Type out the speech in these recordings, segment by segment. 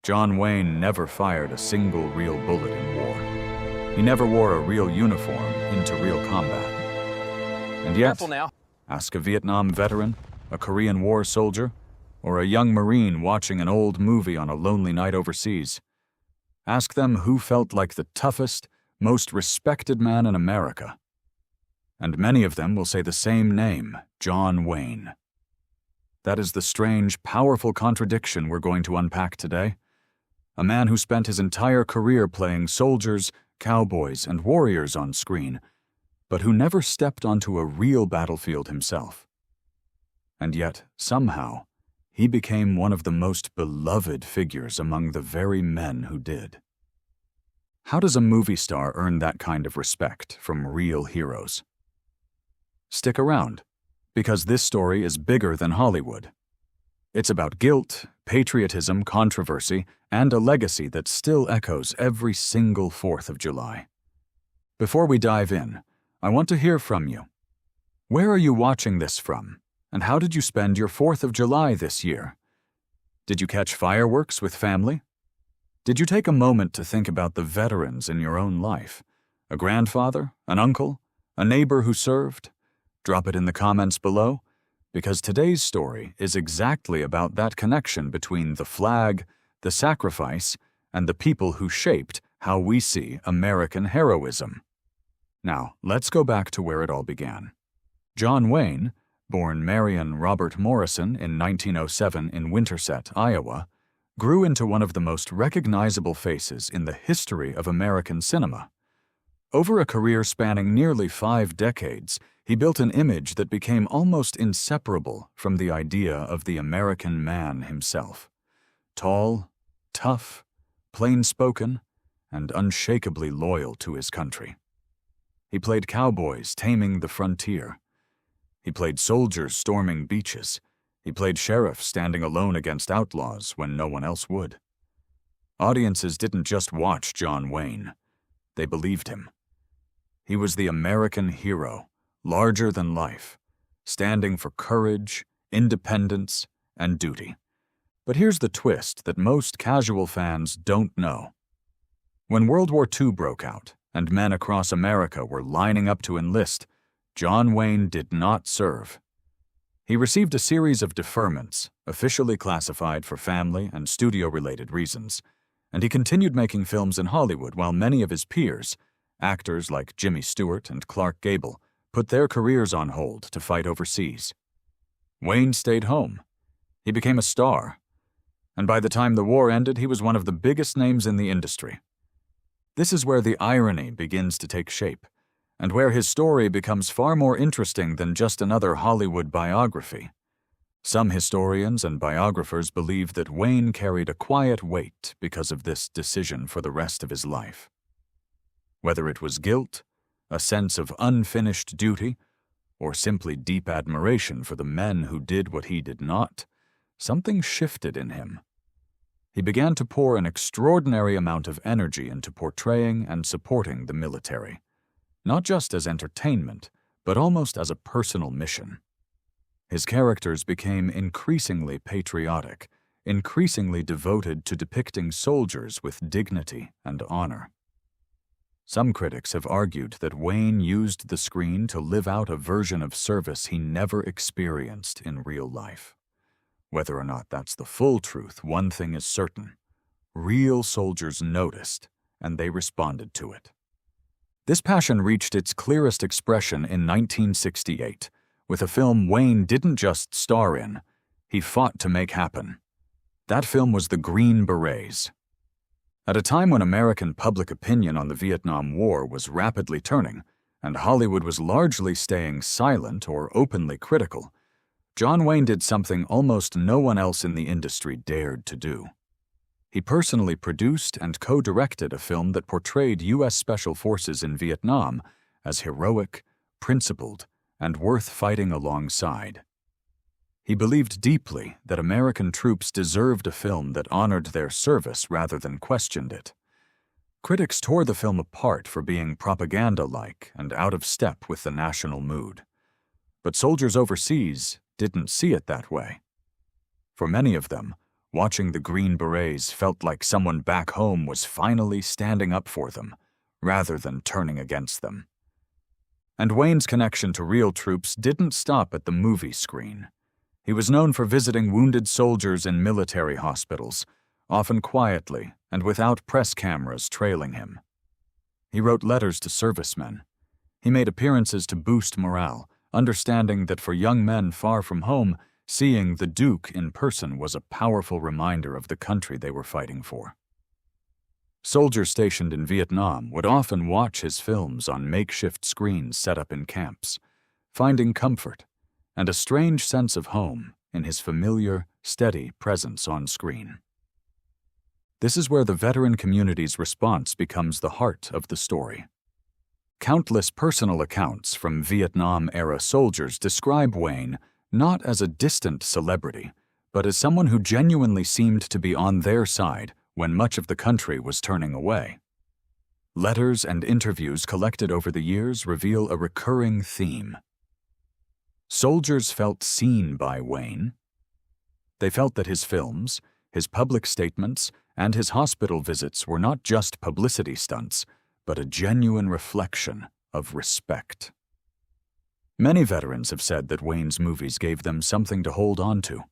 John Wayne never fired a single real bullet in war. He never wore a real uniform into real combat. And yet, Careful now. ask a Vietnam veteran, a Korean War soldier, or a young Marine watching an old movie on a lonely night overseas. Ask them who felt like the toughest, most respected man in America. And many of them will say the same name, John Wayne. That is the strange, powerful contradiction we're going to unpack today. A man who spent his entire career playing soldiers, cowboys, and warriors on screen, but who never stepped onto a real battlefield himself. And yet, somehow, he became one of the most beloved figures among the very men who did. How does a movie star earn that kind of respect from real heroes? Stick around, because this story is bigger than Hollywood. It's about guilt, patriotism, controversy, and a legacy that still echoes every single 4th of July. Before we dive in, I want to hear from you. Where are you watching this from, and how did you spend your 4th of July this year? Did you catch fireworks with family? Did you take a moment to think about the veterans in your own life? A grandfather, an uncle, a neighbor who served? Drop it in the comments below, because today's story is exactly about that connection between the flag, the sacrifice, and the people who shaped how we see American heroism. Now, let's go back to where it all began. John Wayne, born Marion Robert Morrison in 1907 in Winterset, Iowa, grew into one of the most recognizable faces in the history of American cinema. Over a career spanning nearly 5 decades, he built an image that became almost inseparable from the idea of the American man himself. Tall, tough, plain-spoken, and unshakably loyal to his country. He played cowboys taming the frontier. He played soldiers storming beaches. He played sheriff standing alone against outlaws when no one else would. Audiences didn't just watch John Wayne. They believed him. He was the American hero, larger than life, standing for courage, independence, and duty. But here's the twist that most casual fans don't know. When World War II broke out and men across America were lining up to enlist, John Wayne did not serve. He received a series of deferments, officially classified for family and studio-related reasons, and he continued making films in Hollywood while many of his peers, actors like Jimmy Stewart and Clark Gable, put their careers on hold to fight overseas. Wayne stayed home. He became a star. And by the time the war ended, he was one of the biggest names in the industry. This is where the irony begins to take shape, and where his story becomes far more interesting than just another Hollywood biography. Some historians and biographers believe that Wayne carried a quiet weight because of this decision for the rest of his life. Whether it was guilt, a sense of unfinished duty, or simply deep admiration for the men who did what he did not, something shifted in him. He began to pour an extraordinary amount of energy into portraying and supporting the military, not just as entertainment, but almost as a personal mission. His characters became increasingly patriotic, increasingly devoted to depicting soldiers with dignity and honor. Some critics have argued that Wayne used the screen to live out a version of service he never experienced in real life. Whether or not that's the full truth, one thing is certain. Real soldiers noticed, and they responded to it. This passion reached its clearest expression in 1968, with a film Wayne didn't just star in, he fought to make happen. That film was the Green Berets. At a time when American public opinion on the Vietnam War was rapidly turning, and Hollywood was largely staying silent or openly critical, John Wayne did something almost no one else in the industry dared to do. He personally produced and co-directed a film that portrayed U.S. Special Forces in Vietnam as heroic, principled, and worth fighting alongside. He believed deeply that American troops deserved a film that honored their service rather than questioned it. Critics tore the film apart for being propaganda-like and out of step with the national mood. But soldiers overseas didn't see it that way. For many of them, watching the Green Berets felt like someone back home was finally standing up for them, rather than turning against them. And Wayne's connection to real troops didn't stop at the movie screen. He was known for visiting wounded soldiers in military hospitals, often quietly and without press cameras trailing him. He wrote letters to servicemen. He made appearances to boost morale, understanding that for young men far from home, seeing the Duke in person was a powerful reminder of the country they were fighting for. Soldiers stationed in Vietnam would often watch his films on makeshift screens set up in camps, finding comfort and a strange sense of home in his familiar, steady presence on screen. This is where the veteran community's response becomes the heart of the story. Countless personal accounts from Vietnam-era soldiers describe Wayne not as a distant celebrity, but as someone who genuinely seemed to be on their side when much of the country was turning away. Letters and interviews collected over the years reveal a recurring theme. Soldiers felt seen by Wayne. They felt that his films, his public statements, and his hospital visits were not just publicity stunts, but a genuine reflection of respect. Many veterans have said that Wayne's movies gave them something to hold on to,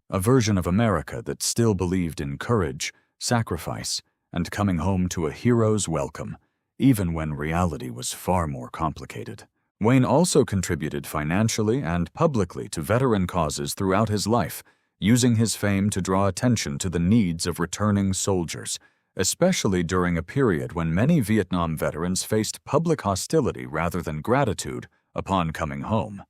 a version of America that still believed in courage, sacrifice, and coming home to a hero's welcome, even when reality was far more complicated. Wayne also contributed financially and publicly to veteran causes throughout his life, using his fame to draw attention to the needs of returning soldiers, especially during a period when many Vietnam veterans faced public hostility rather than gratitude upon coming home.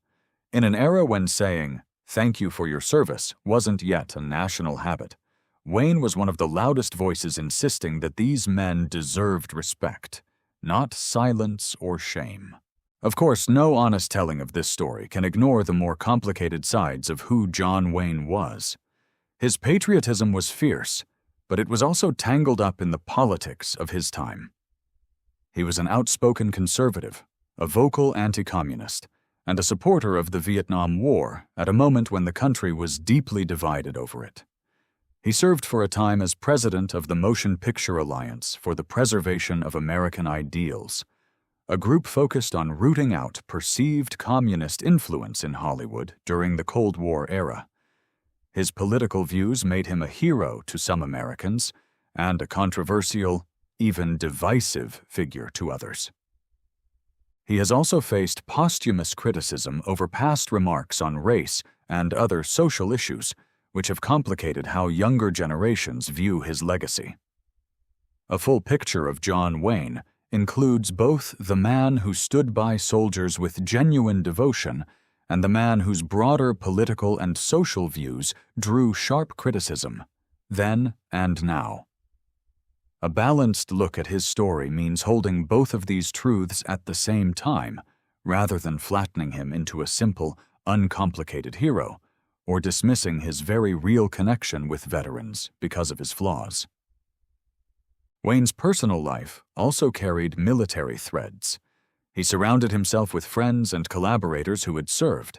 In an era when saying, "Thank you for your service," wasn't yet a national habit, Wayne was one of the loudest voices insisting that these men deserved respect, not silence or shame. Of course, no honest telling of this story can ignore the more complicated sides of who John Wayne was. His patriotism was fierce, but it was also tangled up in the politics of his time. He was an outspoken conservative, a vocal anti-communist, and a supporter of the Vietnam War at a moment when the country was deeply divided over it. He served for a time as president of the Motion Picture Alliance for the Preservation of American Ideals, a group focused on rooting out perceived communist influence in Hollywood during the Cold War era. His political views made him a hero to some Americans and a controversial, even divisive figure to others. He has also faced posthumous criticism over past remarks on race and other social issues, which have complicated how younger generations view his legacy. A full picture of John Wayne includes both the man who stood by soldiers with genuine devotion and the man whose broader political and social views drew sharp criticism, then and now. A balanced look at his story means holding both of these truths at the same time, rather than flattening him into a simple, uncomplicated hero, or dismissing his very real connection with veterans because of his flaws. Wayne's personal life also carried military threads. He surrounded himself with friends and collaborators who had served,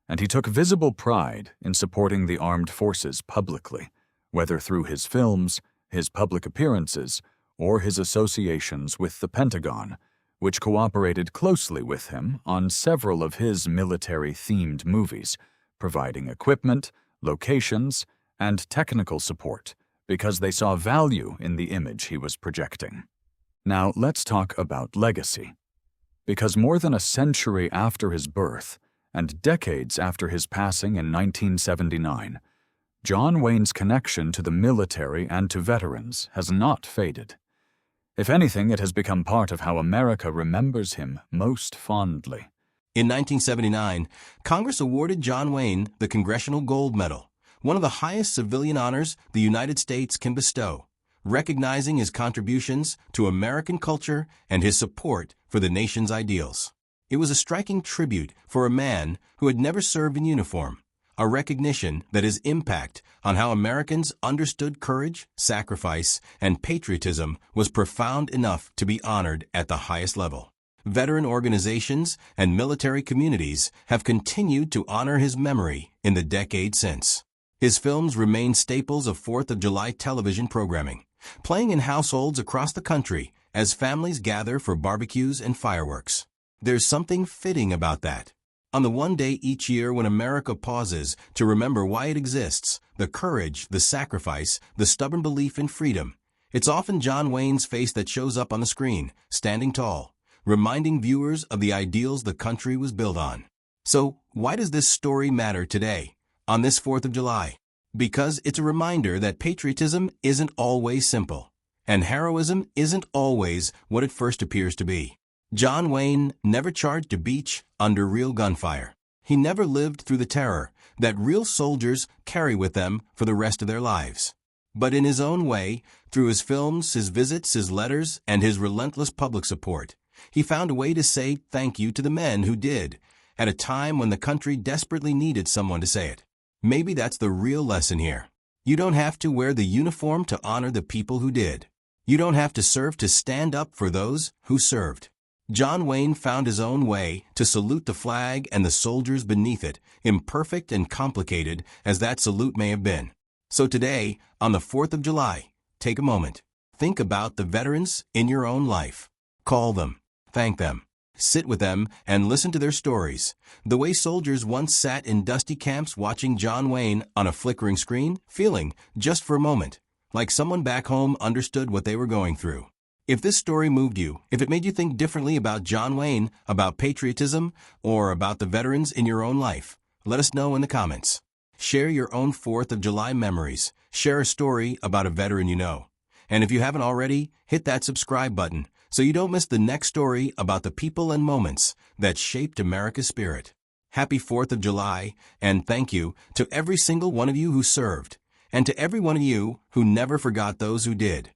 and he took visible pride in supporting the armed forces publicly, whether through his films, his public appearances, or his associations with the Pentagon, which cooperated closely with him on several of his military-themed movies, providing equipment, locations, and technical support because they saw value in the image he was projecting. Now let's talk about legacy. Because more than a century after his birth and decades after his passing in 1979, John Wayne's connection to the military and to veterans has not faded. If anything, it has become part of how America remembers him most fondly. In 1979, Congress awarded John Wayne the Congressional Gold Medal, one of the highest civilian honors the United States can bestow, recognizing his contributions to American culture and his support for the nation's ideals. It was a striking tribute for a man who had never served in uniform, a recognition that his impact on how Americans understood courage, sacrifice, and patriotism was profound enough to be honored at the highest level. Veteran organizations and military communities have continued to honor his memory in the decade since. His films remain staples of 4th of July television programming, playing in households across the country as families gather for barbecues and fireworks. There's something fitting about that. On the one day each year when America pauses to remember why it exists, the courage, the sacrifice, the stubborn belief in freedom, it's often John Wayne's face that shows up on the screen, standing tall, reminding viewers of the ideals the country was built on. So, why does this story matter today, on this 4th of July? Because it's a reminder that patriotism isn't always simple, and heroism isn't always what it first appears to be. John Wayne never charged a beach under real gunfire. He never lived through the terror that real soldiers carry with them for the rest of their lives. But in his own way, through his films, his visits, his letters, and his relentless public support, he found a way to say thank you to the men who did, at a time when the country desperately needed someone to say it. Maybe that's the real lesson here. You don't have to wear the uniform to honor the people who did. You don't have to serve to stand up for those who served. John Wayne found his own way to salute the flag and the soldiers beneath it, imperfect and complicated as that salute may have been. So today, on the 4th of July, take a moment. Think about the veterans in your own life. Call them. Thank them. Sit with them and listen to their stories. The way soldiers once sat in dusty camps watching John Wayne on a flickering screen, feeling, just for a moment, like someone back home understood what they were going through. If this story moved you, if it made you think differently about John Wayne, about patriotism, or about the veterans in your own life, let us know in the comments. Share your own 4th of July memories. Share a story about a veteran you know. And if you haven't already, hit that subscribe button so you don't miss the next story about the people and moments that shaped America's spirit. Happy 4th of July, and thank you to every single one of you who served, and to every one of you who never forgot those who did.